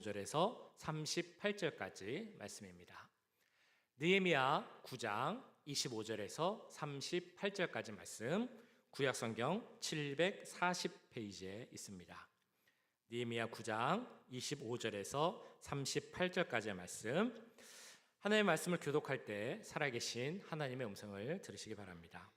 25절에서 38절까지 말씀입니다. 느헤미야 9장 25절에서 38절까지 말씀, 구약성경 740페이지에 있습니다. 느헤미야 9장 25절에서 38절까지의 말씀, 하나님의 말씀을 교독할 때 살아계신 하나님의 음성을 들으시기 바랍니다.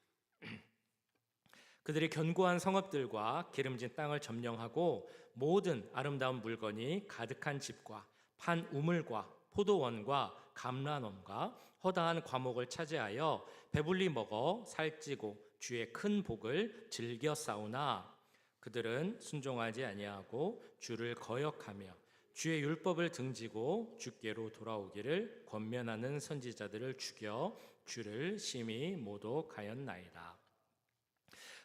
그들이 견고한 성읍들과 기름진 땅을 점령하고 모든 아름다운 물건이 가득한 집과 판 우물과 포도원과 감람원과 허다한 과목을 차지하여 배불리 먹어 살찌고 주의 큰 복을 즐겨 싸우나 그들은 순종하지 아니하고 주를 거역하며 주의 율법을 등지고 주께로 돌아오기를 권면하는 선지자들을 죽여 주를 심히 모독하였나이다.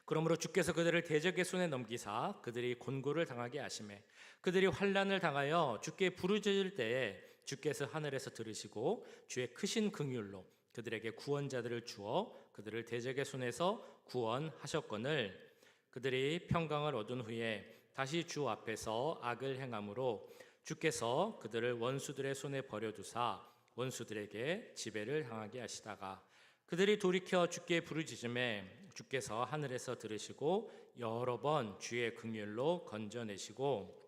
그러므로 주께서 그들을 대적의 손에 넘기사 그들이 곤고를 당하게 하시매 그들이 환난을 당하여 주께 부르짖을 때에 주께서 하늘에서 들으시고 주의 크신 긍휼로 그들에게 구원자들을 주어 그들을 대적의 손에서 구원하셨거늘 그들이 평강을 얻은 후에 다시 주 앞에서 악을 행함으로 주께서 그들을 원수들의 손에 버려두사 원수들에게 지배를 당하게 하시다가 그들이 돌이켜 주께 부르짖음에 주께서 하늘에서 들으시고 여러 번 주의 긍휼로 건져내시고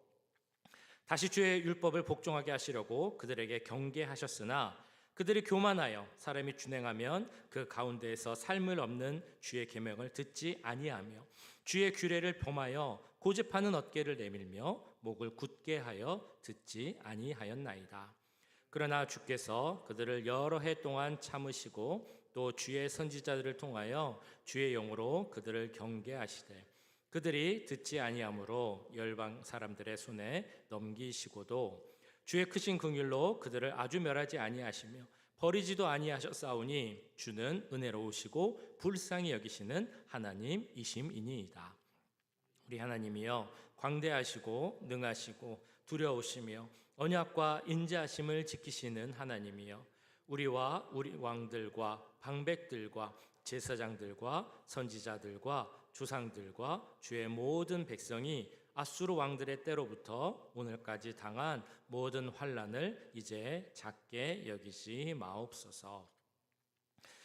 다시 주의 율법을 복종하게 하시려고 그들에게 경계하셨으나 그들이 교만하여 사람이 준행하면 그 가운데에서 삶을 얻는 주의 계명을 듣지 아니하며 주의 규례를 범하여 고집하는 어깨를 내밀며 목을 굳게 하여 듣지 아니하였나이다. 그러나 주께서 그들을 여러 해 동안 참으시고 또 주의 선지자들을 통하여 주의 영으로 그들을 경계하시되 그들이 듣지 아니하므로 열방 사람들의 손에 넘기시고도 주의 크신 긍휼로 그들을 아주 멸하지 아니하시며 버리지도 아니하셨사오니 주는 은혜로우시고 불쌍히 여기시는 하나님이심이니이다. 우리 하나님이여 광대하시고 능하시고 두려우시며 언약과 인자하심을 지키시는 하나님이여 우리와 우리 왕들과 방백들과 제사장들과 선지자들과 조상들과 주의 모든 백성이 아수르 왕들의 때로부터 오늘까지 당한 모든 환난을 이제 작게 여기지 마옵소서.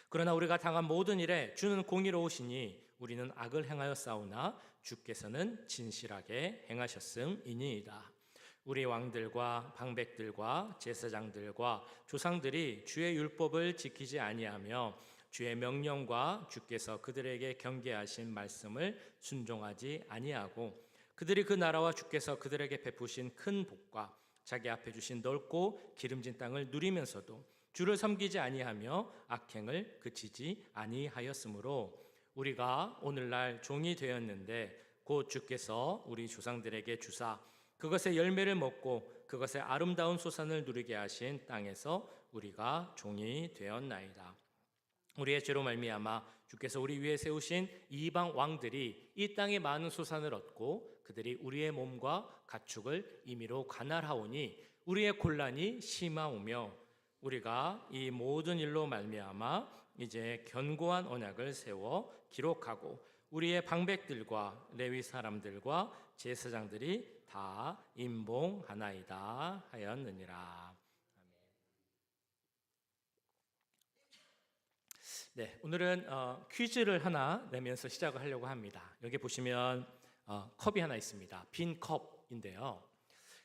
그러나 우리가 당한 모든 일에 주는 공의로우시니 우리는 악을 행하여 싸우나 주께서는 진실하게 행하셨음이니이다. 우리 왕들과 방백들과 제사장들과 조상들이 주의 율법을 지키지 아니하며 주의 명령과 주께서 그들에게 경계하신 말씀을 순종하지 아니하고 그들이 그 나라와 주께서 그들에게 베푸신 큰 복과 자기 앞에 주신 넓고 기름진 땅을 누리면서도 주를 섬기지 아니하며 악행을 그치지 아니하였으므로 우리가 오늘날 종이 되었는데 곧 주께서 우리 조상들에게 주사 그것의 열매를 먹고 그것의 아름다운 소산을 누리게 하신 땅에서 우리가 종이 되었나이다. 우리의 죄로 말미암아 주께서 우리 위에 세우신 이방 왕들이 이 땅에 많은 소산을 얻고 그들이 우리의 몸과 가축을 임의로 관할하오니 우리의 곤란이 심하오며 우리가 이 모든 일로 말미암아 이제 견고한 언약을 세워 기록하고 우리의 방백들과 레위 사람들과 제사장들이 다 임봉하나이다 하였느니라. 네, 오늘은 퀴즈를 하나 내면서 시작을 하려고 합니다. 여기 보시면 컵이 하나 있습니다. 빈 컵인데요.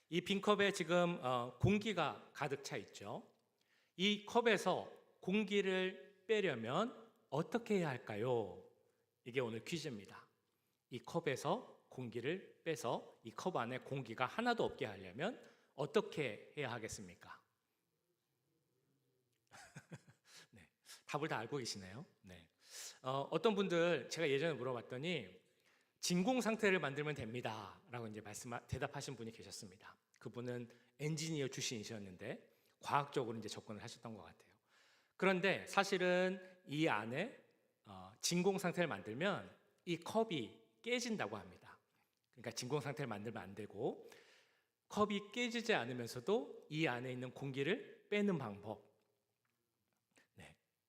이 빈 컵에 지금 공기가 가득 차 있죠. 이 컵에서 공기를 빼려면 어떻게 해야 할까요? 이게 오늘 퀴즈입니다. 이 컵에서 공기를 빼서 이 컵 안에 공기가 하나도 없게 하려면 어떻게 해야 하겠습니까? 네, 답을 다 알고 계시네요. 네. 어떤 분들 제가 예전에 물어봤더니 진공 상태를 만들면 됩니다 라고 이제 대답하신 분이 계셨습니다. 그분은 엔지니어 출신이셨는데 과학적으로 이제 접근을 하셨던 것 같아요. 그런데 사실은 이 안에 진공 상태를 만들면 이 컵이 깨진다고 합니다. 그러니까 진공 상태를 만들면 안 되고 컵이 깨지지 않으면서도 이 안에 있는 공기를 빼는 방법,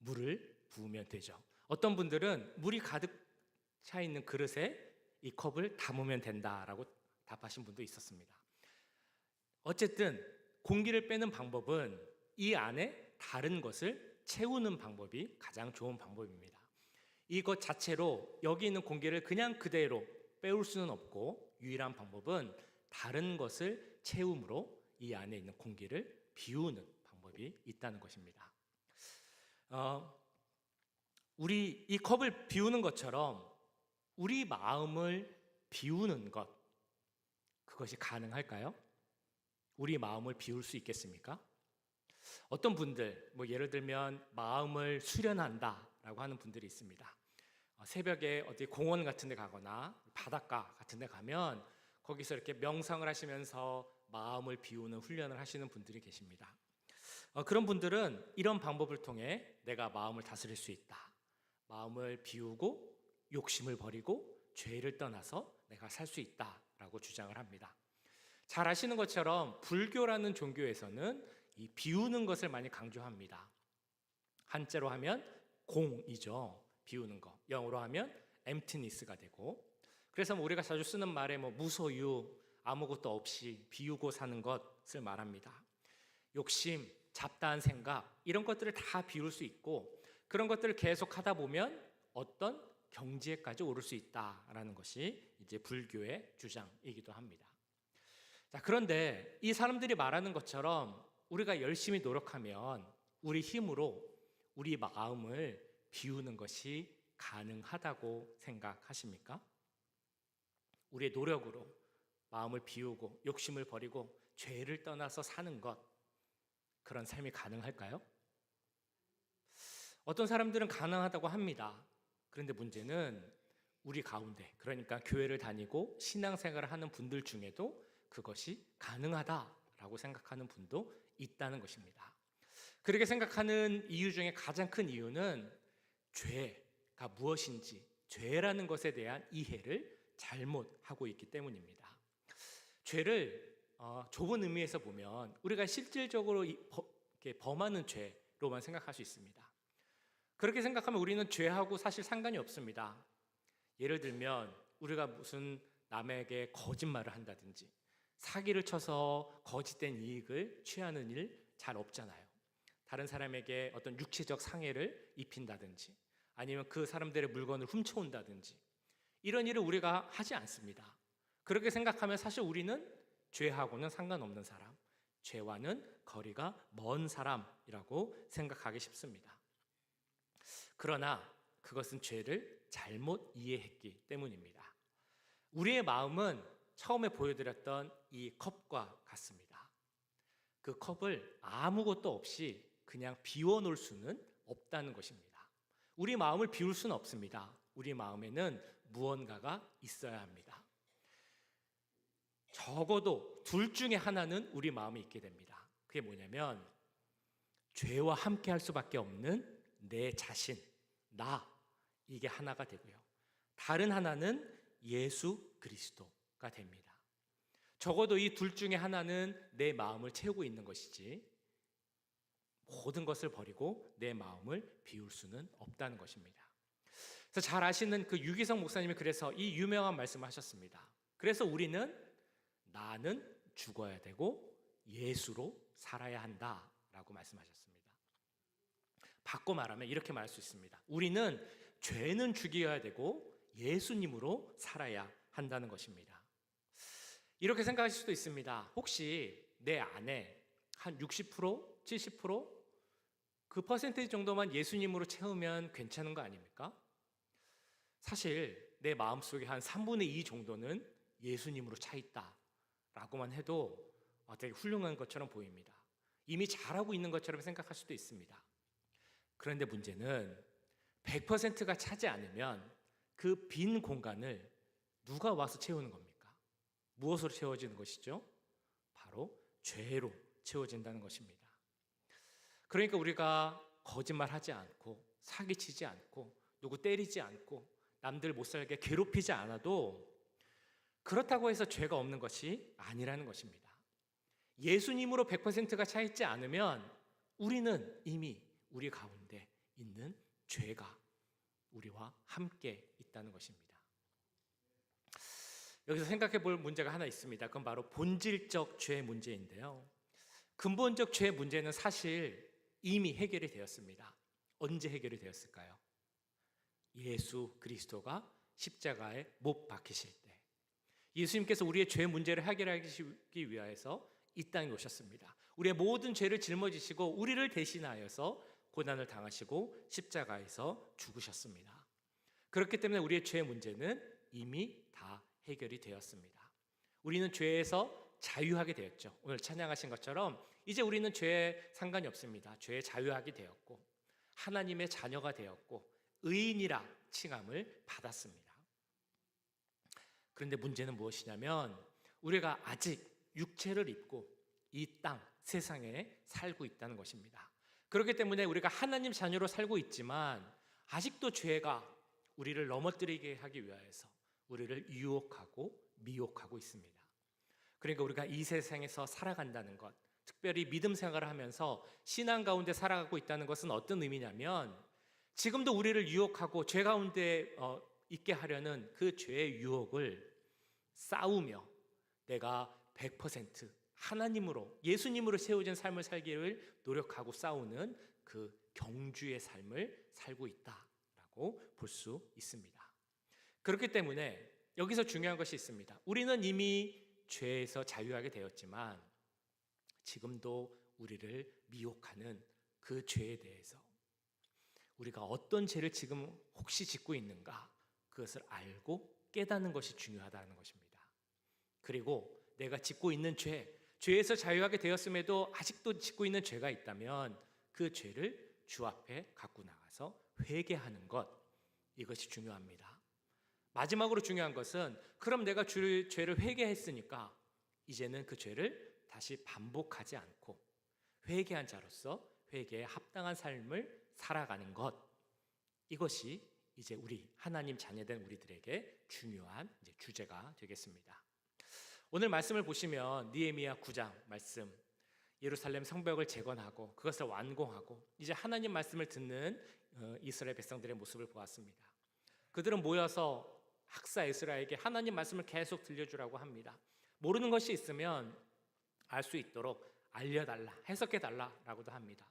물을 부으면 되죠. 어떤 분들은 물이 가득 차 있는 그릇에 이 컵을 담으면 된다라고 답하신 분도 있었습니다. 어쨌든 공기를 빼는 방법은 이 안에 다른 것을 채우는 방법이 가장 좋은 방법입니다. 이것 자체로 여기 있는 공기를 그냥 그대로 빼올 수는 없고 유일한 방법은 다른 것을 채움으로 이 안에 있는 공기를 비우는 방법이 있다는 것입니다. 우리 이 컵을 비우는 것처럼 우리 마음을 비우는 것, 그것이 가능할까요? 우리 마음을 비울 수 있겠습니까? 어떤 분들, 예를 들면 마음을 수련한다라고 하는 분들이 있습니다. 새벽에 어디 공원 같은 데 가거나 바닷가 같은 데 가면 거기서 이렇게 명상을 하시면서 마음을 비우는 훈련을 하시는 분들이 계십니다. 그런 분들은 이런 방법을 통해 내가 마음을 다스릴 수 있다. 마음을 비우고 욕심을 버리고 죄를 떠나서 내가 살 수 있다라고 주장을 합니다. 잘 아시는 것처럼 불교라는 종교에서는 이 비우는 것을 많이 강조합니다. 한자로 하면 공이죠. 비우는 거. 영어로 하면 emptiness가 되고, 그래서 우리가 자주 쓰는 말에 무소유, 아무것도 없이 비우고 사는 것을 말합니다. 욕심, 잡다한 생각, 이런 것들을 다 비울 수 있고, 그런 것들을 계속 하다 보면 어떤 경지에까지 오를 수 있다라는 것이 이제 불교의 주장이기도 합니다. 자, 그런데 이 사람들이 말하는 것처럼 우리가 열심히 노력하면 우리 힘으로 우리 마음을 비우는 것이 가능하다고 생각하십니까? 우리의 노력으로 마음을 비우고 욕심을 버리고 죄를 떠나서 사는 것, 그런 삶이 가능할까요? 어떤 사람들은 가능하다고 합니다. 그런데 문제는 우리 가운데, 그러니까 교회를 다니고 신앙생활을 하는 분들 중에도 그것이 가능하다라고 생각하는 분도 있다는 것입니다. 그렇게 생각하는 이유 중에 가장 큰 이유는 죄가 무엇인지, 죄라는 것에 대한 이해를 잘못하고 있기 때문입니다. 죄를 좁은 의미에서 보면 우리가 실질적으로 범하는 죄로만 생각할 수 있습니다. 그렇게 생각하면 우리는 죄하고 사실 상관이 없습니다. 예를 들면 우리가 무슨 남에게 거짓말을 한다든지 사기를 쳐서 거짓된 이익을 취하는 일 잘 없잖아요. 다른 사람에게 어떤 육체적 상해를 입힌다든지 아니면 그 사람들의 물건을 훔쳐온다든지 이런 일을 우리가 하지 않습니다. 그렇게 생각하면 사실 우리는 죄하고는 상관없는 사람, 죄와는 거리가 먼 사람이라고 생각하기 쉽습니다. 그러나 그것은 죄를 잘못 이해했기 때문입니다. 우리의 마음은 처음에 보여드렸던 이 컵과 같습니다. 그 컵을 아무것도 없이 그냥 비워놓을 수는 없다는 것입니다. 우리 마음을 비울 수는 없습니다. 우리 마음에는 무언가가 있어야 합니다. 적어도 둘 중에 하나는 우리 마음에 있게 됩니다. 그게 뭐냐면 죄와 함께 할 수밖에 없는 내 자신, 나, 이게 하나가 되고요. 다른 하나는 예수 그리스도가 됩니다. 적어도 이 둘 중에 하나는 내 마음을 채우고 있는 것이지 모든 것을 버리고 내 마음을 비울 수는 없다는 것입니다. 그래서 잘 아시는 그 유기성 목사님이 그래서 이 유명한 말씀을 하셨습니다. 그래서 우리는 나는 죽어야 되고 예수로 살아야 한다라고 말씀하셨습니다. 바꿔 말하면 이렇게 말할 수 있습니다. 우리는 죄는 죽여야 되고 예수님으로 살아야 한다는 것입니다. 이렇게 생각하실 수도 있습니다. 혹시 내 안에 한 60%, 70%? 그 퍼센테이지 정도만 예수님으로 채우면 괜찮은 거 아닙니까? 사실 내 마음속에 한 3분의 2 정도는 예수님으로 차 있다라고만 해도 되게 훌륭한 것처럼 보입니다. 이미 잘하고 있는 것처럼 생각할 수도 있습니다. 그런데 문제는 100%가 차지 않으면 그 빈 공간을 누가 와서 채우는 겁니까? 무엇으로 채워지는 것이죠? 바로 죄로 채워진다는 것입니다. 그러니까 우리가 거짓말하지 않고 사기치지 않고 누구 때리지 않고 남들 못 살게 괴롭히지 않아도 그렇다고 해서 죄가 없는 것이 아니라는 것입니다. 예수님으로 100%가 차 있지 않으면 우리는 이미 우리 가운데 있는 죄가 우리와 함께 있다는 것입니다. 여기서 생각해 볼 문제가 하나 있습니다. 그건 바로 본질적 죄 문제인데요. 근본적 죄 문제는 사실 이미 해결이 되었습니다. 언제 해결이 되었을까요? 예수 그리스도가 십자가에 못 박히실 때, 예수님께서 우리의 죄 문제를 해결하기 위하여서 이 땅에 오셨습니다. 우리의 모든 죄를 짊어지시고 우리를 대신하여서 고난을 당하시고 십자가에서 죽으셨습니다. 그렇기 때문에 우리의 죄 문제는 이미 다 해결이 되었습니다. 우리는 죄에서 자유하게 되었죠. 오늘 찬양하신 것처럼 이제 우리는 죄에 상관이 없습니다. 죄에 자유하게 되었고 하나님의 자녀가 되었고 의인이라 칭함을 받았습니다. 그런데 문제는 무엇이냐면 우리가 아직 육체를 입고 이 땅, 세상에 살고 있다는 것입니다. 그렇기 때문에 우리가 하나님 자녀로 살고 있지만 아직도 죄가 우리를 넘어뜨리게 하기 위하여서 우리를 유혹하고 미혹하고 있습니다. 그러니까 우리가 이 세상에서 살아간다는 것, 특별히 믿음 생활을 하면서 신앙 가운데 살아가고 있다는 것은 어떤 의미냐면 지금도 우리를 유혹하고 죄 가운데 있게 하려는 그 죄의 유혹을 싸우며 내가 100% 하나님으로, 예수님으로 세워진 삶을 살기를 노력하고 싸우는 그 경주의 삶을 살고 있다라고 볼 수 있습니다. 그렇기 때문에 여기서 중요한 것이 있습니다. 우리는 이미 죄에서 자유하게 되었지만 지금도 우리를 미혹하는 그 죄에 대해서 우리가 어떤 죄를 지금 혹시 짓고 있는가, 그것을 알고 깨닫는 것이 중요하다는 것입니다. 그리고 내가 짓고 있는 죄에서 자유하게 되었음에도 아직도 짓고 있는 죄가 있다면 그 죄를 주 앞에 갖고 나가서 회개하는 것, 이것이 중요합니다. 마지막으로 중요한 것은 그럼 내가 죄를 회개했으니까 이제는 그 죄를 다시 반복하지 않고 회개한 자로서 회개에 합당한 삶을 살아가는 것, 이것이 이제 우리 하나님 자녀된 우리들에게 중요한 이제 주제가 되겠습니다. 오늘 말씀을 보시면 느헤미야 9장 말씀, 예루살렘 성벽을 재건하고 그것을 완공하고 이제 하나님 말씀을 듣는 이스라엘 백성들의 모습을 보았습니다. 그들은 모여서 학사 에스라에게 하나님 말씀을 계속 들려주라고 합니다. 모르는 것이 있으면 알 수 있도록 알려달라, 해석해달라라고도 합니다.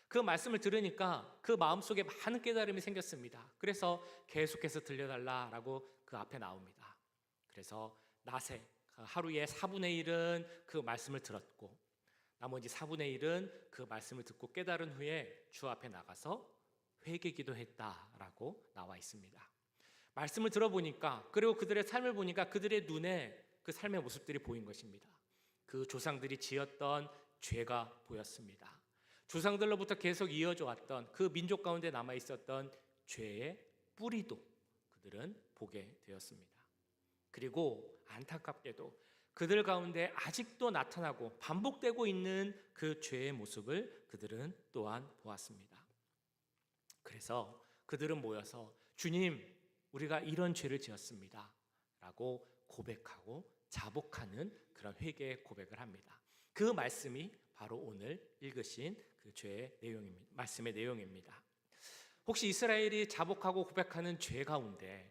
그 말씀을 들으니까 그 마음속에 많은 깨달음이 생겼습니다. 그래서 계속해서 들려달라라고 그 앞에 나옵니다. 그래서 낮에 하루의 4분의 1은 그 말씀을 들었고 나머지 4분의 1은 그 말씀을 듣고 깨달은 후에 주 앞에 나가서 회개기도 했다라고 나와 있습니다. 말씀을 들어보니까, 그리고 그들의 삶을 보니까 그들의 눈에 그 삶의 모습들이 보인 것입니다. 그 조상들이 지었던 죄가 보였습니다. 조상들로부터 계속 이어져 왔던 그 민족 가운데 남아 있었던 죄의 뿌리도 그들은 보게 되었습니다. 그리고 안타깝게도 그들 가운데 아직도 나타나고 반복되고 있는 그 죄의 모습을 그들은 또한 보았습니다. 그래서 그들은 모여서 주님, 우리가 이런 죄를 지었습니다 라고 고백하고 자복하는 그런 회개의 고백을 합니다. 그 말씀이 바로 오늘 읽으신 그 죄의 내용입니다. 말씀의 내용입니다. 혹시 이스라엘이 자복하고 고백하는 죄 가운데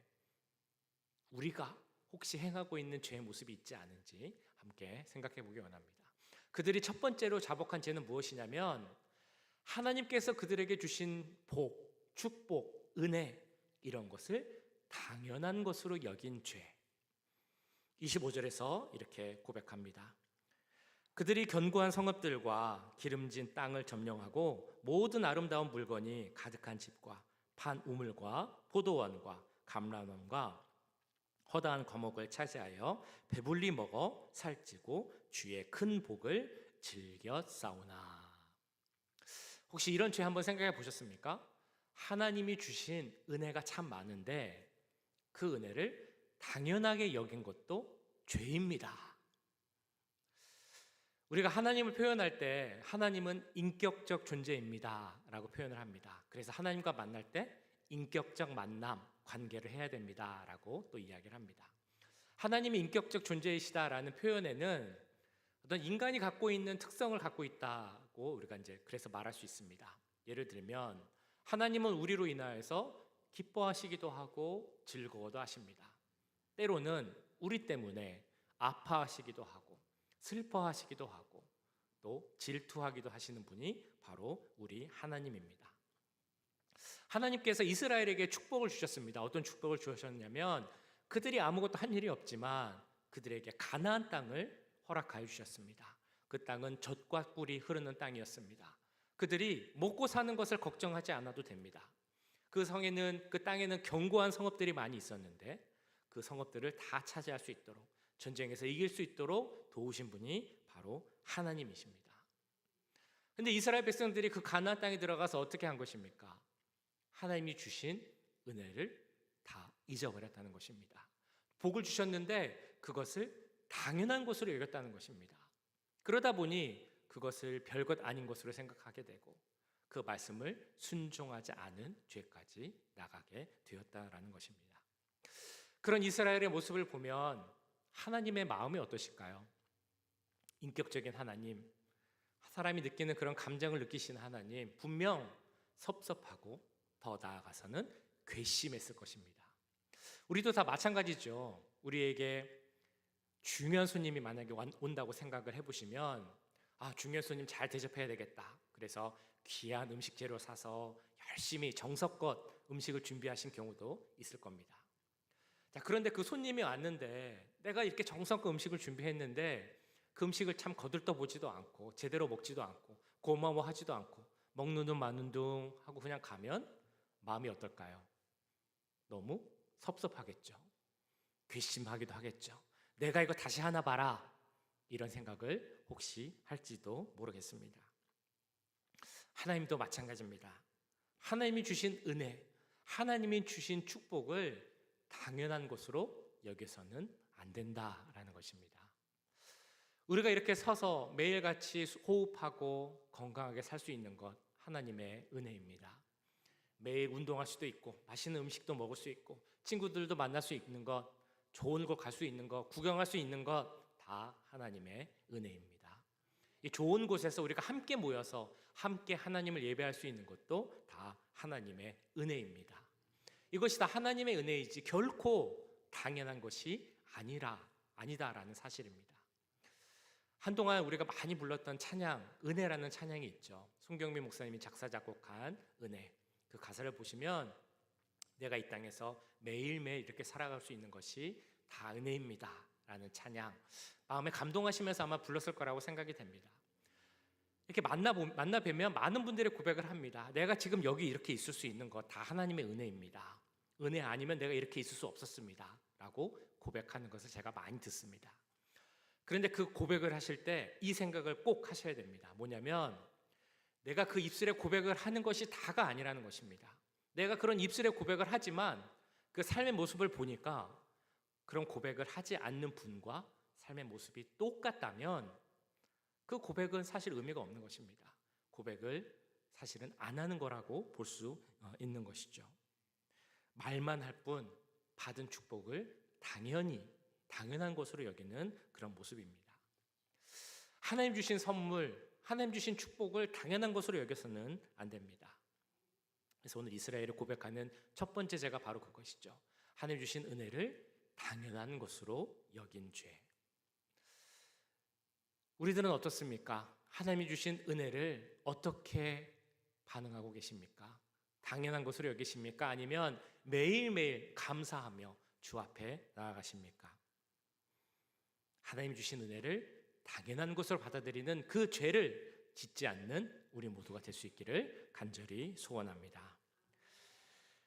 우리가 혹시 행하고 있는 죄의 모습이 있지 않은지 함께 생각해 보기 원합니다. 그들이 첫 번째로 자복한 죄는 무엇이냐면 하나님께서 그들에게 주신 복, 축복, 은혜, 이런 것을 당연한 것으로 여긴 죄. 25절에서 이렇게 고백합니다. 그들이 견고한 성읍들과 기름진 땅을 점령하고 모든 아름다운 물건이 가득한 집과 판 우물과 포도원과 감람원과 허다한 과목을 차지하여 배불리 먹어 살찌고 주의 큰 복을 즐겨 싸우나. 혹시 이런 죄 한번 생각해 보셨습니까? 하나님이 주신 은혜가 참 많은데 그 은혜를 당연하게 여긴 것도 죄입니다. 우리가 하나님을 표현할 때 하나님은 인격적 존재입니다 라고 표현을 합니다. 그래서 하나님과 만날 때 인격적 만남, 관계를 해야 됩니다 라고 또 이야기를 합니다. 하나님이 인격적 존재이시다라는 표현에는 어떤 인간이 갖고 있는 특성을 갖고 있다고 우리가 이제 그래서 말할 수 있습니다. 예를 들면 하나님은 우리로 인하여서 기뻐하시기도 하고 즐거워도 하십니다. 때로는 우리 때문에 아파하시기도 하고 슬퍼하시기도 하고 또 질투하기도 하시는 분이 바로 우리 하나님입니다. 하나님께서 이스라엘에게 축복을 주셨습니다. 어떤 축복을 주셨냐면 그들이 아무것도 한 일이 없지만 그들에게 가나안 땅을 허락하여 주셨습니다. 그 땅은 젖과 꿀이 흐르는 땅이었습니다. 그들이 먹고 사는 것을 걱정하지 않아도 됩니다. 그 땅에는 견고한 성읍들이 많이 있었는데 그 성읍들을 다 차지할 수 있도록, 전쟁에서 이길 수 있도록 도우신 분이 바로 하나님이십니다. 근데 이스라엘 백성들이 그 가나안 땅에 들어가서 어떻게 한 것입니까? 하나님이 주신 은혜를 다 잊어버렸다는 것입니다. 복을 주셨는데 그것을 당연한 것으로 여겼다는 것입니다. 그러다 보니 그것을 별것 아닌 것으로 생각하게 되고 그 말씀을 순종하지 않은 죄까지 나가게 되었다라는 것입니다. 그런 이스라엘의 모습을 보면 하나님의 마음이 어떠실까요? 인격적인 하나님, 사람이 느끼는 그런 감정을 느끼시는 하나님, 분명 섭섭하고 더 나아가서는 괘씸했을 것입니다. 우리도 다 마찬가지죠. 우리에게 중요한 손님이 만약에 온다고 생각을 해보시면 중요한 손님 잘 대접해야 되겠다. 그래서 귀한 음식 재료 사서 열심히 정성껏 음식을 준비하신 경우도 있을 겁니다. 자, 그런데 그 손님이 왔는데 내가 이렇게 정성껏 음식을 준비했는데 그 음식을 참 거들떠보지도 않고 제대로 먹지도 않고 고마워하지도 않고 먹는 둥 마는 둥 하고 그냥 가면 마음이 어떨까요? 너무 섭섭하겠죠. 괘씸하기도 하겠죠. 내가 이거 다시 하나 봐라, 이런 생각을 혹시 할지도 모르겠습니다. 하나님도 마찬가지입니다. 하나님이 주신 은혜, 하나님이 주신 축복을 당연한 것으로 여겨서는 안 된다라는 것입니다. 우리가 이렇게 서서 매일같이 호흡하고 건강하게 살 수 있는 것, 하나님의 은혜입니다. 매일 운동할 수도 있고 맛있는 음식도 먹을 수 있고 친구들도 만날 수 있는 것, 좋은 곳 갈 수 있는 것, 구경할 수 있는 것 다 하나님의 은혜입니다. 이 좋은 곳에서 우리가 함께 모여서 함께 하나님을 예배할 수 있는 것도 다 하나님의 은혜입니다. 이것이 다 하나님의 은혜이지 결코 당연한 것이 아니다라는 사실입니다. 한동안 우리가 많이 불렀던 찬양, 은혜라는 찬양이 있죠. 송경민 목사님이 작사 작곡한 은혜. 그 가사를 보시면 내가 이 땅에서 매일매일 이렇게 살아갈 수 있는 것이 다 은혜입니다 라는 찬양, 마음에 감동하시면서 아마 불렀을 거라고 생각이 됩니다. 이렇게 만나 뵈면 많은 분들이 고백을 합니다. 내가 지금 여기 이렇게 있을 수 있는 것 다 하나님의 은혜입니다. 은혜 아니면 내가 이렇게 있을 수 없었습니다 라고 고백하는 것을 제가 많이 듣습니다. 그런데 그 고백을 하실 때 이 생각을 꼭 하셔야 됩니다. 뭐냐면 내가 그 입술에 고백을 하는 것이 다가 아니라는 것입니다. 내가 그런 입술에 고백을 하지만 그 삶의 모습을 보니까 그런 고백을 하지 않는 분과 삶의 모습이 똑같다면 그 고백은 사실 의미가 없는 것입니다. 고백을 사실은 안 하는 거라고 볼 수 있는 것이죠. 말만 할 뿐 받은 축복을 당연한 것으로 여기는 그런 모습입니다. 하나님 주신 선물, 하나님 주신 축복을 당연한 것으로 여겨서는 안 됩니다. 그래서 오늘 이스라엘을 고백하는 첫 번째 죄가 바로 그것이죠. 하나님 주신 은혜를 당연한 것으로 여긴 죄. 우리들은 어떻습니까? 하나님이 주신 은혜를 어떻게 반응하고 계십니까? 당연한 것으로 여기십니까? 아니면 매일매일 감사하며 주 앞에 나아가십니까? 하나님 주신 은혜를 당연한 것으로 받아들이는 그 죄를 짓지 않는 우리 모두가 될 수 있기를 간절히 소원합니다.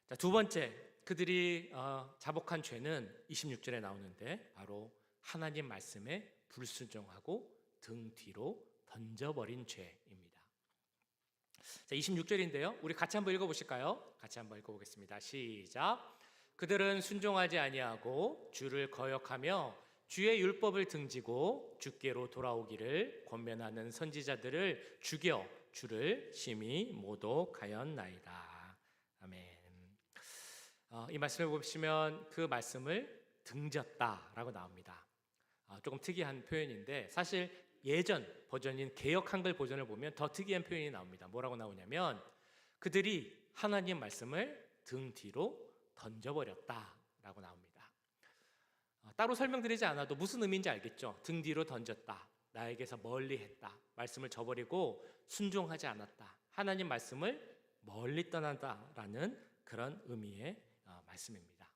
자, 두 번째, 그들이 자복한 죄는 26절에 나오는데 바로 하나님 말씀에 불순종하고 등 뒤로 던져버린 죄입니다. 자, 26절인데요. 우리 같이 한번 읽어보실까요? 같이 한번 읽어보겠습니다. 시작. 그들은 순종하지 아니하고 주를 거역하며 주의 율법을 등지고 주께로 돌아오기를 권면하는 선지자들을 죽여 주를 심히 모독하였나이다. 아멘. 이 말씀을 보시면 그 말씀을 등졌다라고 나옵니다. 조금 특이한 표현인데 사실 예전 버전인 개역 한글 버전을 보면 더 특이한 표현이 나옵니다. 뭐라고 나오냐면 그들이 하나님 말씀을 등 뒤로 던져버렸다라고 나옵니다. 따로 설명드리지 않아도 무슨 의미인지 알겠죠? 등 뒤로 던졌다, 나에게서 멀리했다, 말씀을 저버리고 순종하지 않았다, 하나님 말씀을 멀리 떠난다라는 그런 의미의 말씀입니다.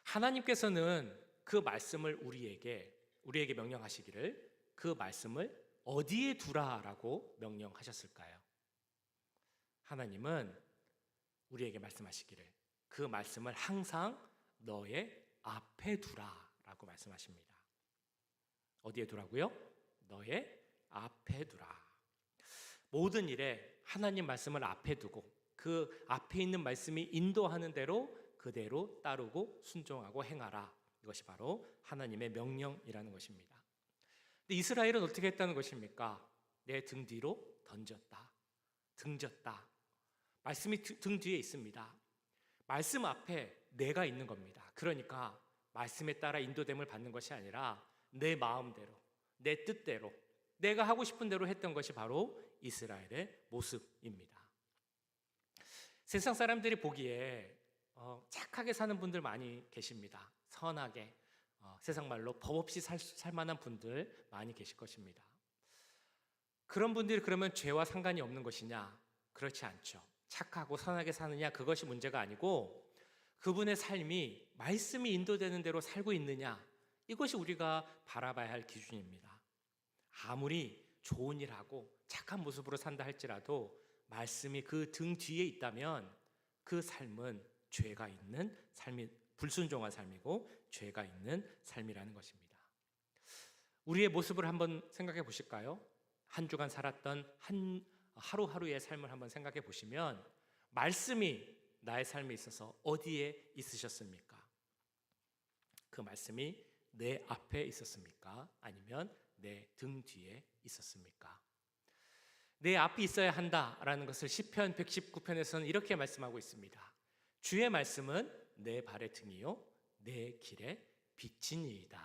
하나님께서는 그 말씀을 우리에게 명령하시기를 그 말씀을 어디에 두라라고 명령하셨을까요? 하나님은 우리에게 말씀하시기를 그 말씀을 항상 너의 앞에 두라라고 말씀하십니다. 어디에 두라고요? 너의 앞에 두라. 모든 일에 하나님 말씀을 앞에 두고 그 앞에 있는 말씀이 인도하는 대로 그대로 따르고 순종하고 행하라. 이것이 바로 하나님의 명령이라는 것입니다. 근데 이스라엘은 어떻게 했다는 것입니까? 내 등 뒤로 던졌다, 등졌다. 말씀이 등 뒤에 있습니다. 말씀 앞에 내가 있는 겁니다. 그러니까 말씀에 따라 인도됨을 받는 것이 아니라 내 마음대로, 내 뜻대로, 내가 하고 싶은 대로 했던 것이 바로 이스라엘의 모습입니다. 세상 사람들이 보기에 착하게 사는 분들 많이 계십니다. 선하게, 세상 말로 법 없이 살 만한 분들 많이 계실 것입니다. 그런 분들이 그러면 죄와 상관이 없는 것이냐? 그렇지 않죠. 착하고 선하게 사느냐, 그것이 문제가 아니고 그분의 삶이 말씀이 인도되는 대로 살고 있느냐, 이것이 우리가 바라봐야 할 기준입니다. 아무리 좋은 일하고 착한 모습으로 산다 할지라도 말씀이 그 등 뒤에 있다면 그 삶은 죄가 있는 삶이, 불순종한 삶이고 죄가 있는 삶이라는 것입니다. 우리의 모습을 한번 생각해 보실까요? 한 주간 살았던 하루하루의 삶을 한번 생각해 보시면 말씀이 나의 삶에 있어서 어디에 있으셨습니까? 그 말씀이 내 앞에 있었습니까? 아니면 내 등 뒤에 있었습니까? 내 앞에 있어야 한다라는 것을 시편 119편에서는 이렇게 말씀하고 있습니다. 주의 말씀은 내 발의 등이요 내 길의 빛이니이다.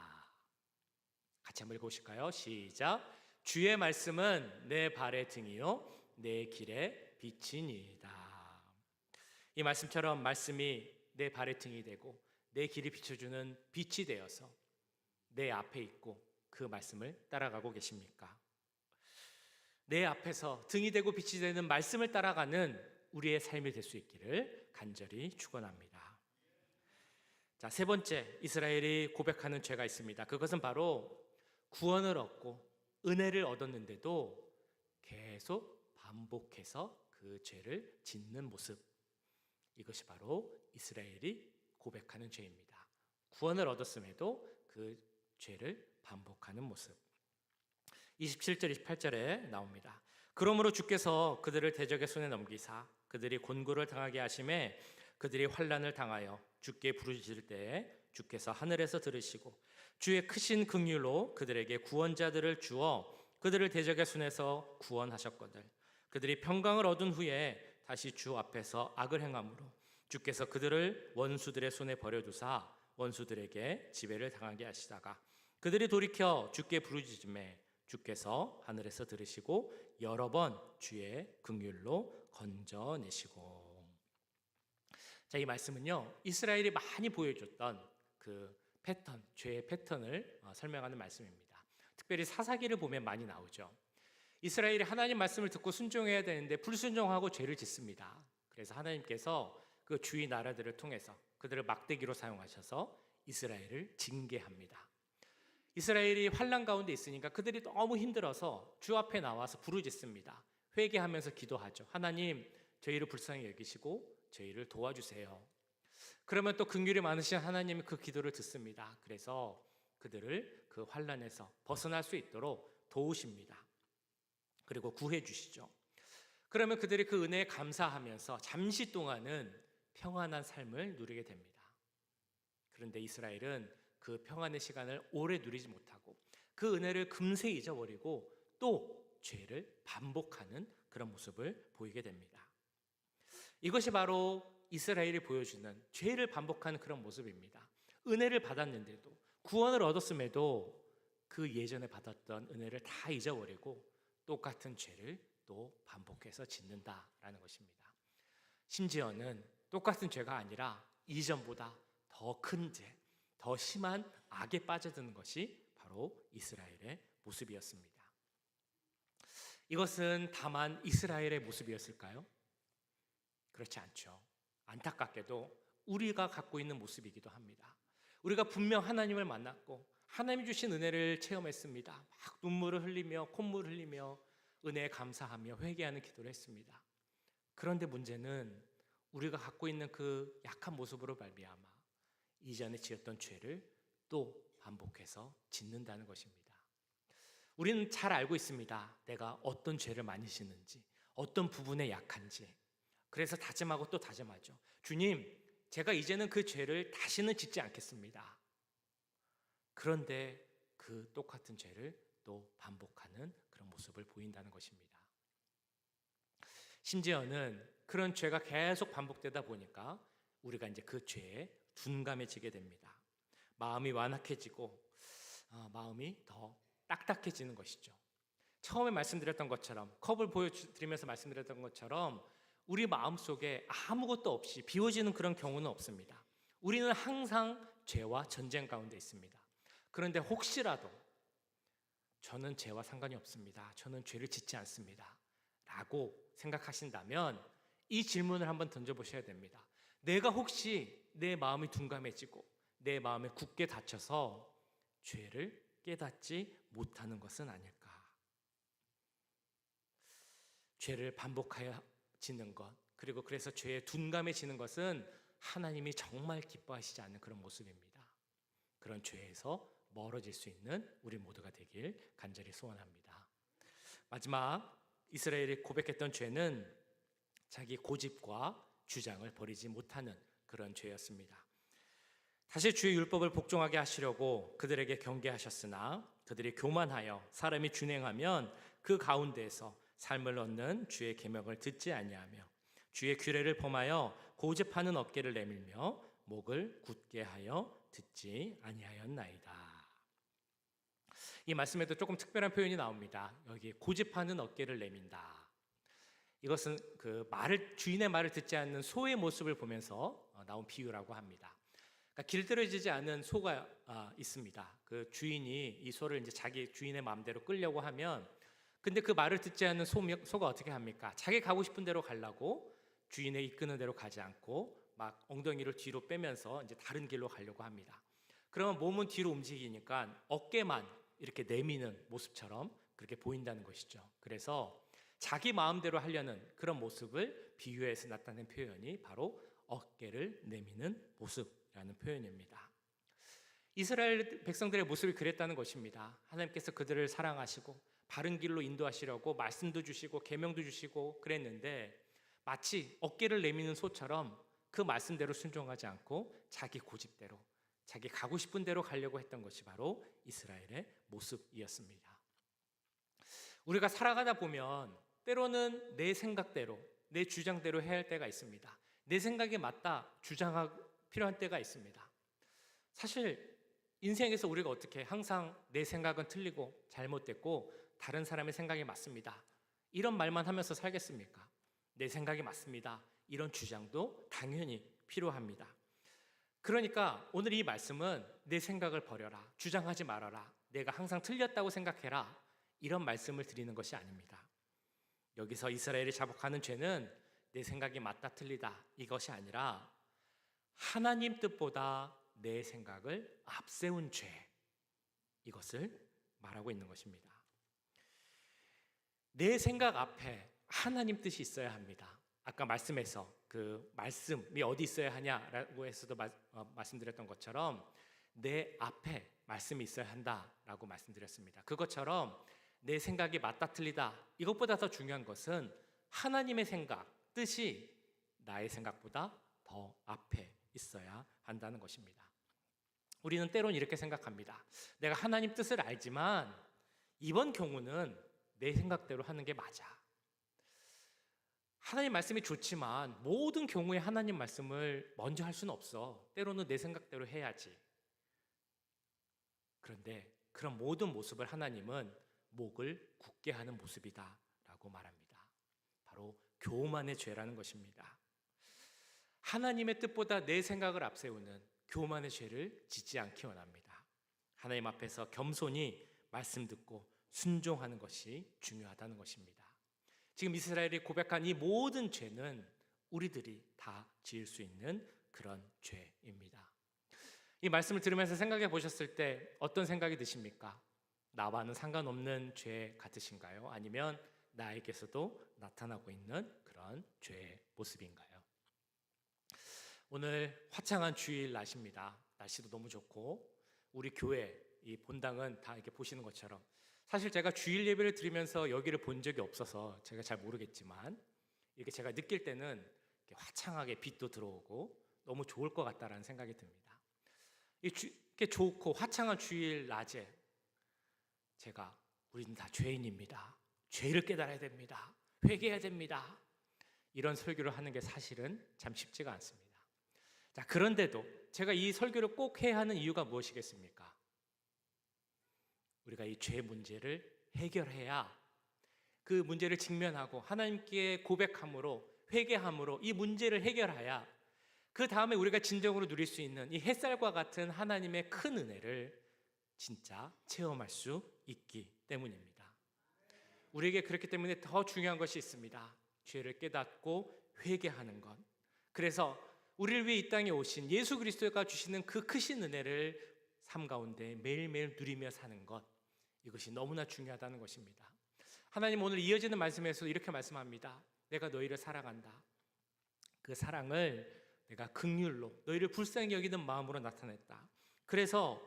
같이 한번 읽어보실까요? 시작. 주의 말씀은 내 발의 등이요 내 길의 빛이니이다. 이 말씀처럼 말씀이 내 발의 등이 되고 내 길을 비춰주는 빛이 되어서 내 앞에 있고 그 말씀을 따라가고 계십니까? 내 앞에서 등이 되고 빛이 되는 말씀을 따라가는 우리의 삶이 될 수 있기를 간절히 축원합니다. 자, 세 번째, 이스라엘이 고백하는 죄가 있습니다. 그것은 바로 구원을 얻고 은혜를 얻었는데도 계속 반복해서 그 죄를 짓는 모습. 이것이 바로 이스라엘이 고백하는 죄입니다. 구원을 얻었음에도 그 죄를 반복하는 모습. 27절 28절에 나옵니다. 그러므로 주께서 그들을 대적의 손에 넘기사 그들이 곤고를 당하게 하심에 그들이 환난을 당하여 주께 부르짖을 때에 주께서 하늘에서 들으시고 주의 크신 긍휼로 그들에게 구원자들을 주어 그들을 대적의 손에서 구원하셨거늘 그들이 평강을 얻은 후에 다시 주 앞에서 악을 행함으로 주께서 그들을 원수들의 손에 버려두사 원수들에게 지배를 당하게 하시다가 그들이 돌이켜 주께 부르짖음에 주께서 하늘에서 들으시고 여러 번 주의 긍휼로 건져내시고. 자, 이 말씀은요 이스라엘이 많이 보여줬던 그 패턴, 죄의 패턴을 설명하는 말씀입니다. 특별히 사사기를 보면 많이 나오죠. 이스라엘이 하나님 말씀을 듣고 순종해야 되는데 불순종하고 죄를 짓습니다. 그래서 하나님께서 그 주위 나라들을 통해서 그들을 막대기로 사용하셔서 이스라엘을 징계합니다. 이스라엘이 환난 가운데 있으니까 그들이 너무 힘들어서 주 앞에 나와서 부르짖습니다. 회개하면서 기도하죠. 하나님, 저희를 불쌍히 여기시고 저희를 도와주세요. 그러면 또 긍휼이 많으신 하나님이 그 기도를 듣습니다. 그래서 그들을 그 환난에서 벗어날 수 있도록 도우십니다. 그리고 구해 주시죠. 그러면 그들이 그 은혜에 감사하면서 잠시 동안은 평안한 삶을 누리게 됩니다. 그런데 이스라엘은 그 평안의 시간을 오래 누리지 못하고 그 은혜를 금세 잊어버리고 또 죄를 반복하는 그런 모습을 보이게 됩니다. 이것이 바로 이스라엘이 보여주는 죄를 반복하는 그런 모습입니다. 은혜를 받았는데도 구원을 얻었음에도 그 예전에 받았던 은혜를 다 잊어버리고 똑같은 죄를 또 반복해서 짓는다라는 것입니다. 심지어는 똑같은 죄가 아니라 이전보다 더 큰 죄, 더 심한 악에 빠져드는 것이 바로 이스라엘의 모습이었습니다. 이것은 다만 이스라엘의 모습이었을까요? 그렇지 않죠. 안타깝게도 우리가 갖고 있는 모습이기도 합니다. 우리가 분명 하나님을 만났고 하나님이 주신 은혜를 체험했습니다. 막 눈물을 흘리며 콧물을 흘리며 은혜에 감사하며 회개하는 기도를 했습니다. 그런데 문제는 우리가 갖고 있는 그 약한 모습으로 말미암아 이전에 지었던 죄를 또 반복해서 짓는다는 것입니다. 우리는 잘 알고 있습니다. 내가 어떤 죄를 많이 짓는지, 어떤 부분에 약한지. 그래서 다짐하고 또 다짐하죠. 주님, 제가 이제는 그 죄를 다시는 짓지 않겠습니다. 그런데 그 똑같은 죄를 또 반복하는 그런 모습을 보인다는 것입니다. 심지어는 그런 죄가 계속 반복되다 보니까 우리가 이제 그 죄에 둔감해지게 됩니다. 마음이 완악해지고 마음이 더 딱딱해지는 것이죠. 처음에 말씀드렸던 것처럼, 컵을 보여드리면서 말씀드렸던 것처럼 우리 마음속에 아무것도 없이 비워지는 그런 경우는 없습니다. 우리는 항상 죄와 전쟁 가운데 있습니다. 그런데 혹시라도 저는 죄와 상관이 없습니다, 저는 죄를 짓지 않습니다 라고 생각하신다면 이 질문을 한번 던져보셔야 됩니다. 내가 혹시 내 마음이 둔감해지고 내 마음에 굳게 닫혀서 죄를 깨닫지 못하는 것은 아닐까? 죄를 반복하여 짓는 것, 그리고 그래서 죄에 둔감해지는 것은 하나님이 정말 기뻐하시지 않는 그런 모습입니다. 그런 죄에서 멀어질 수 있는 우리 모두가 되길 간절히 소원합니다. 마지막, 이스라엘이 고백했던 죄는 자기 고집과 주장을 버리지 못하는 그런 죄였습니다. 다시 주의 율법을 복종하게 하시려고 그들에게 경계하셨으나 그들이 교만하여 사람이 준행하면 그 가운데에서 삶을 얻는 주의 계명을 듣지 아니하며 주의 규례를 범하여 고집하는 어깨를 내밀며 목을 굳게 하여 듣지 아니하였나이다. 이 말씀에도 조금 특별한 표현이 나옵니다. 여기 고집하는 어깨를 내민다. 이것은 그 주인의 말을 듣지 않는 소의 모습을 보면서 나온 비유라고 합니다. 그러니까 길들여지지 않은 소가 있습니다. 그 주인이 이 소를 이제 자기 주인의 마음대로 끌려고 하면, 근데 그 말을 듣지 않는 소가 어떻게 합니까? 자기 가고 싶은 대로 가려고 주인의 이끄는 대로 가지 않고 막 엉덩이를 뒤로 빼면서 이제 다른 길로 가려고 합니다. 그러면 몸은 뒤로 움직이니까 어깨만 이렇게 내미는 모습처럼 그렇게 보인다는 것이죠. 그래서 자기 마음대로 하려는 그런 모습을 비유해서 나타낸 표현이 바로 어깨를 내미는 모습이라는 표현입니다. 이스라엘 백성들의 모습이 그랬다는 것입니다. 하나님께서 그들을 사랑하시고 바른 길로 인도하시려고 말씀도 주시고 계명도 주시고 그랬는데 마치 어깨를 내미는 소처럼 그 말씀대로 순종하지 않고 자기 고집대로, 자기 가고 싶은 대로 가려고 했던 것이 바로 이스라엘의 모습이었습니다. 우리가 살아가다 보면 때로는 내 생각대로, 내 주장대로 해야 할 때가 있습니다. 내 생각이 맞다 주장하기 필요한 때가 있습니다. 사실 인생에서 우리가 어떻게 항상 내 생각은 틀리고 잘못됐고 다른 사람의 생각이 맞습니다, 이런 말만 하면서 살겠습니까? 내 생각이 맞습니다, 이런 주장도 당연히 필요합니다. 그러니까 오늘 이 말씀은 내 생각을 버려라, 주장하지 말아라, 내가 항상 틀렸다고 생각해라, 이런 말씀을 드리는 것이 아닙니다. 여기서 이스라엘이 자복하는 죄는 내 생각이 맞다 틀리다 이것이 아니라 하나님 뜻보다 내 생각을 앞세운 죄, 이것을 말하고 있는 것입니다. 내 생각 앞에 하나님 뜻이 있어야 합니다. 아까 말씀에서 그 말씀이 어디 있어야 하냐라고 해서도 말씀드렸던 것처럼 내 앞에 말씀이 있어야 한다라고 말씀드렸습니다. 그것처럼 내 생각이 맞다 틀리다 이것보다 더 중요한 것은 하나님의 생각, 뜻이 나의 생각보다 더 앞에 있어야 한다는 것입니다. 우리는 때론 이렇게 생각합니다. 내가 하나님 뜻을 알지만 이번 경우는 내 생각대로 하는 게 맞아. 하나님 말씀이 좋지만 모든 경우에 하나님 말씀을 먼저 할 수는 없어. 때로는 내 생각대로 해야지. 그런데 그런 모든 모습을 하나님은 목을 굳게 하는 모습이다 라고 말합니다. 바로 교만의 죄라는 것입니다. 하나님의 뜻보다 내 생각을 앞세우는 교만의 죄를 짓지 않기 원합니다. 하나님 앞에서 겸손히 말씀 듣고 순종하는 것이 중요하다는 것입니다. 지금 이스라엘이 고백한 이 모든 죄는 우리들이 다 지을 수 있는 그런 죄입니다. 이 말씀을 들으면서 생각해 보셨을 때 어떤 생각이 드십니까? 나와는 상관없는 죄 같으신가요? 아니면 나에게서도 나타나고 있는 그런 죄의 모습인가요? 오늘 화창한 주일 날씨입니다. 날씨도 너무 좋고 우리 교회 이 본당은 다 이렇게 보시는 것처럼, 사실 제가 주일 예배를 드리면서 여기를 본 적이 없어서 제가 잘 모르겠지만 이렇게 제가 느낄 때는 이렇게 화창하게 빛도 들어오고 너무 좋을 것 같다라는 생각이 듭니다. 이렇게 좋고 화창한 주일 낮에 우리는 다 죄인입니다. 죄를 깨달아야 됩니다. 회개해야 됩니다. 이런 설교를 하는 게 사실은 참 쉽지가 않습니다. 자, 그런데도 제가 이 설교를 꼭 해야 하는 이유가 무엇이겠습니까? 우리가 이 죄 문제를 해결해야, 그 문제를 직면하고 하나님께 고백함으로, 회개함으로 이 문제를 해결해야 그 다음에 우리가 진정으로 누릴 수 있는 이 햇살과 같은 하나님의 큰 은혜를 진짜 체험할 수 있기 때문입니다. 우리에게 그렇기 때문에 더 중요한 것이 있습니다. 죄를 깨닫고 회개하는 것. 그래서 우리를 위해 이 땅에 오신 예수 그리스도가 주시는 그 크신 은혜를 삶 가운데 매일매일 누리며 사는 것, 이것이 너무나 중요하다는 것입니다. 하나님 오늘 이어지는 말씀에서 이렇게 말씀합니다. 내가 너희를 사랑한다. 그 사랑을 내가 긍휼로, 너희를 불쌍히 여기는 마음으로 나타냈다. 그래서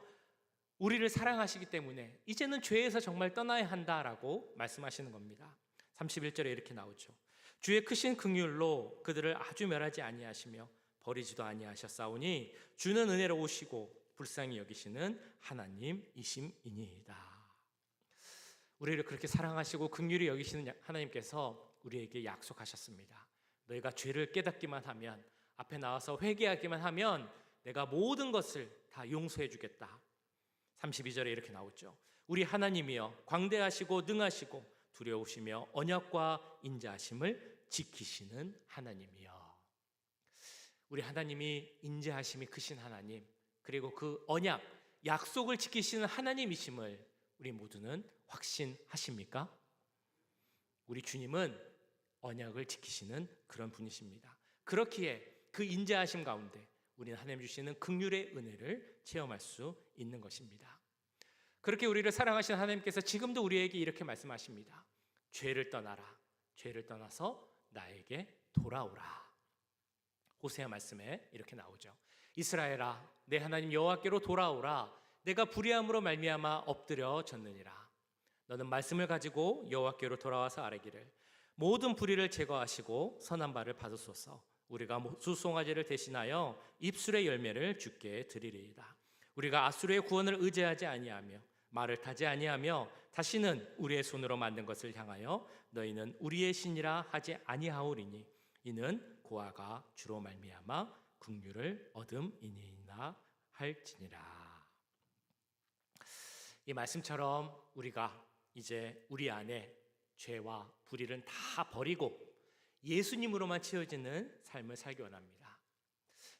우리를 사랑하시기 때문에 이제는 죄에서 정말 떠나야 한다라고 말씀하시는 겁니다. 31절에 이렇게 나오죠. 주의 크신 긍휼로 그들을 아주 멸하지 아니하시며 버리지도 아니하셨사오니 주는 은혜로 오시고 불쌍히 여기시는 하나님이심이니이다. 우리를 그렇게 사랑하시고 긍휼히 여기시는 하나님께서 우리에게 약속하셨습니다. 너희가 죄를 깨닫기만 하면, 앞에 나와서 회개하기만 하면 내가 모든 것을 다 용서해 주겠다. 32절에 이렇게 나오죠. 우리 하나님이여 광대하시고 능하시고 두려우시며 언약과 인자하심을 지키시는 하나님이여. 우리 하나님이 인자하심이 크신 하나님, 그리고 그 언약, 약속을 지키시는 하나님이심을 우리 모두는 확신하십니까? 우리 주님은 언약을 지키시는 그런 분이십니다. 그렇기에 그 인자하심 가운데 우리는 하나님 주시는 긍휼의 은혜를 체험할 수 있는 것입니다. 그렇게 우리를 사랑하시는 하나님께서 지금도 우리에게 이렇게 말씀하십니다. 죄를 떠나라. 죄를 떠나서 나에게 돌아오라. 호세아 말씀에 이렇게 나오죠. 이스라엘아, 내 하나님 여호와께로 돌아오라. 내가 불의함으로 말미암아 엎드려졌느니라. 너는 말씀을 가지고 여호와께로 돌아와서 아뢰기를 모든 불의를 제거하시고 선한 바를 받으소서. 우리가 수송아지를 대신하여 입술의 열매를 주께 드리리이다. 우리가 아수르의 구원을 의지하지 아니하며 말을 타지 아니하며 다시는 우리의 손으로 만든 것을 향하여 너희는 우리의 신이라 하지 아니하오리니 이는 고아가 주로 말미암아 긍휼을 얻음이니이다 할지니라. 이 말씀처럼 우리가 이제 우리 안에 죄와 불의를 다 버리고 예수님으로만 채워지는 삶을 살기 원합니다.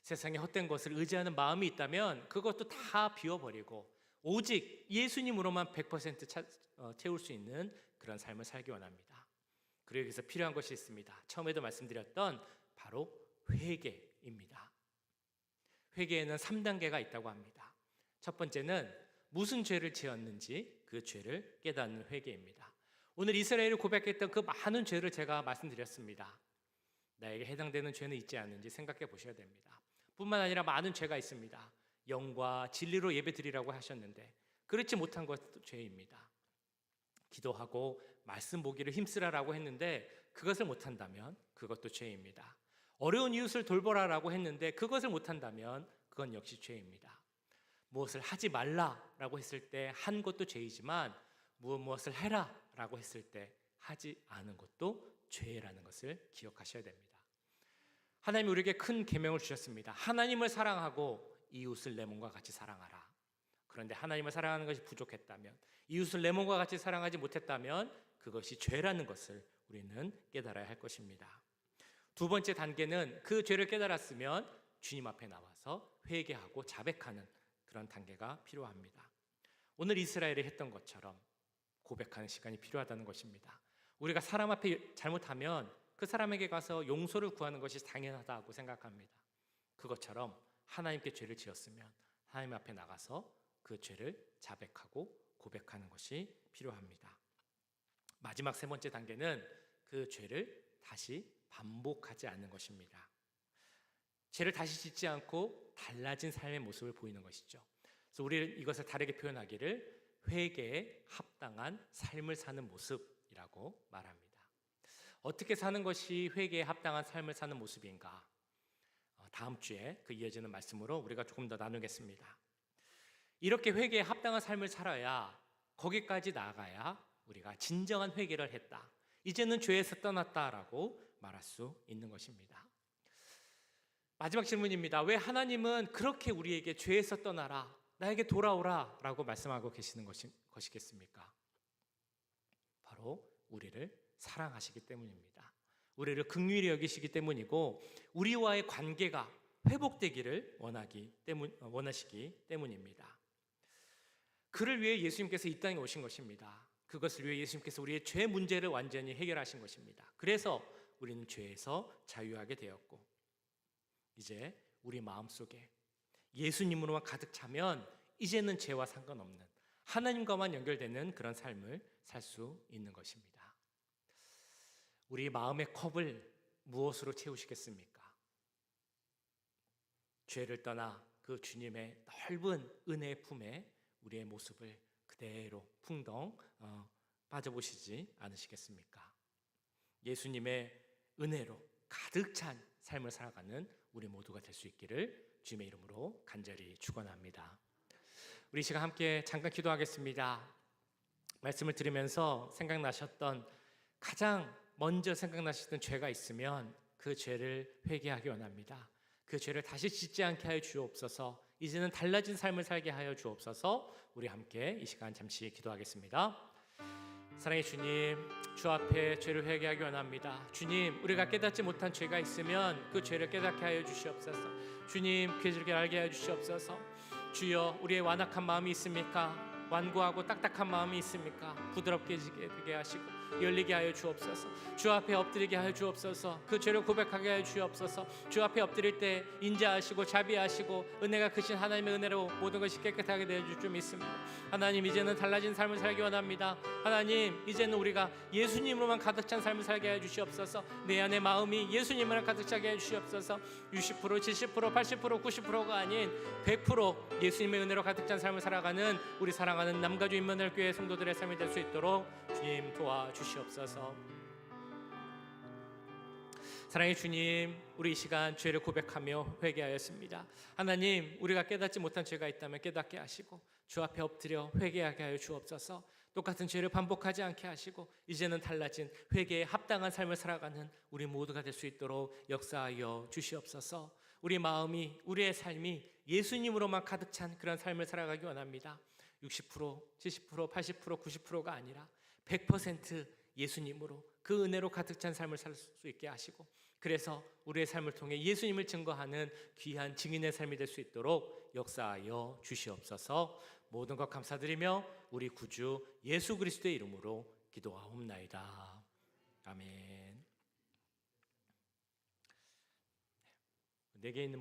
세상에 헛된 것을 의지하는 마음이 있다면 그것도 다 비워버리고 오직 예수님으로만 100% 채울 수 있는 그런 삶을 살기 원합니다. 그러기 위해서 필요한 것이 있습니다. 처음에도 말씀드렸던 바로 회개입니다. 회개에는 3단계가 있다고 합니다. 첫 번째는 무슨 죄를 지었는지 그 죄를 깨닫는 회개입니다. 오늘 이스라엘이 고백했던 그 많은 죄를 제가 말씀드렸습니다. 나에게 해당되는 죄는 있지 않는지 생각해 보셔야 됩니다. 뿐만 아니라 많은 죄가 있습니다. 영과 진리로 예배드리라고 하셨는데 그렇지 못한 것도 죄입니다. 기도하고 말씀 보기를 힘쓰라라고 했는데 그것을 못한다면 그것도 죄입니다. 어려운 이웃을 돌보라라고 했는데 그것을 못한다면 그건 역시 죄입니다. 무엇을 하지 말라라고 했을 때 한 것도 죄이지만 무엇을 해라라고 했을 때 하지 않은 것도 죄라는 것을 기억하셔야 됩니다. 하나님이 우리에게 큰 계명을 주셨습니다. 하나님을 사랑하고 이웃을 내 몸과 같이 사랑하라. 그런데 하나님을 사랑하는 것이 부족했다면, 이웃을 내 몸과 같이 사랑하지 못했다면 그것이 죄라는 것을 우리는 깨달아야 할 것입니다. 두 번째 단계는 그 죄를 깨달았으면 주님 앞에 나와서 회개하고 자백하는 그런 단계가 필요합니다. 오늘 이스라엘이 했던 것처럼 고백하는 시간이 필요하다는 것입니다. 우리가 사람 앞에 잘못하면 그 사람에게 가서 용서를 구하는 것이 당연하다고 생각합니다. 그것처럼 하나님께 죄를 지었으면 하나님 앞에 나가서 그 죄를 자백하고 고백하는 것이 필요합니다. 마지막 세 번째 단계는 그 죄를 다시 반복하지 않는 것입니다. 죄를 다시 짓지 않고 달라진 삶의 모습을 보이는 것이죠. 그래서 우리는 이것을 다르게 표현하기를 회개에 합당한 삶을 사는 모습이라고 말합니다. 어떻게 사는 것이 회개에 합당한 삶을 사는 모습인가? 다음 주에 그 이어지는 말씀으로 우리가 조금 더 나누겠습니다. 이렇게 회개에 합당한 삶을 살아야, 거기까지 나아가야 우리가 진정한 회개를 했다, 이제는 죄에서 떠났다라고 말할 수 있는 것입니다. 마지막 질문입니다. 왜 하나님은 그렇게 우리에게 죄에서 떠나라, 나에게 돌아오라 라고 말씀하고 계시는 것이겠습니까? 바로 우리를 사랑하시기 때문입니다. 우리를 긍휼히 여기시기 때문이고, 우리와의 관계가 회복되기를 원하시기 때문입니다. 그를 위해 예수님께서 이 땅에 오신 것입니다. 그것을 위해 예수님께서 우리의 죄 문제를 완전히 해결하신 것입니다. 그래서 우리는 죄에서 자유하게 되었고, 이제 우리 마음속에 예수님으로만 가득 차면 이제는 죄와 상관없는 하나님과만 연결되는 그런 삶을 살 수 있는 것입니다. 우리 마음의 컵을 무엇으로 채우시겠습니까? 죄를 떠나 그 주님의 넓은 은혜의 품에 우리의 모습을 그대로 풍덩 빠져보시지 않으시겠습니까? 예수님의 은혜로 가득 찬 삶을 살아가는 우리 모두가 될 수 있기를 주님의 이름으로 간절히 축원합니다. 우리 시간 함께 잠깐 기도하겠습니다. 말씀을 들으면서 생각나셨던, 가장 먼저 생각나셨던 죄가 있으면 그 죄를 회개하기 원합니다. 그 죄를 다시 짓지 않게 하여 주옵소서. 이제는 달라진 삶을 살게 하여 주옵소서. 우리 함께 이 시간 잠시 기도하겠습니다. 사랑의 주님, 주 앞에 죄를 회개하기 원합니다. 주님, 우리가 깨닫지 못한 죄가 있으면 그 죄를 깨닫게 하여 주시옵소서. 주님, 괴질게 알게 하여 주시옵소서. 주여, 우리의 완악한 마음이 있습니까? 완고하고 딱딱한 마음이 있습니까? 부드럽게 되게 하시고 열리게 하여 주옵소서. 주 앞에 엎드리게 하여 주옵소서. 그 죄를 고백하게 하여 주옵소서. 주 앞에 엎드릴 때 인자하시고 자비하시고 은혜가 크신 하나님의 은혜로 모든 것이 깨끗하게 되어 줄 줄 믿습니다. 하나님, 이제는 달라진 삶을 살기 원합니다. 하나님, 이제는 우리가 예수님으로만 가득 찬 삶을 살게 하여 주시옵소서. 내 안의 마음이 예수님으로 가득 차게 해 주시옵소서. 60%, 70%, 80%, 90%가 아닌 100% 예수님의 은혜로 가득 찬 삶을 살아가는 우리 사랑하는 남가주 인문을교회 성도들의 삶이 될 수 있도록 주님 도와주시옵소서. 사랑의 주님, 우리 이 시간 죄를 고백하며 회개하였습니다. 하나님, 우리가 깨닫지 못한 죄가 있다면 깨닫게 하시고 주 앞에 엎드려 회개하게 하여 주옵소서. 똑같은 죄를 반복하지 않게 하시고 이제는 달라진 회개에 합당한 삶을 살아가는 우리 모두가 될 수 있도록 역사하여 주시옵소서. 우리 마음이, 우리의 삶이 예수님으로만 가득 찬 그런 삶을 살아가기 원합니다. 60%, 70%, 80%, 90%가 아니라 100% 예수님으로 그 은혜로 가득 찬 삶을 살 수 있게 하시고, 그래서 우리의 삶을 통해 예수님을 증거하는 귀한 증인의 삶이 될 수 있도록 역사하여 주시옵소서. 모든 것 감사드리며 우리 구주 예수 그리스도의 이름으로 기도하옵나이다. 아멘. 내게 있는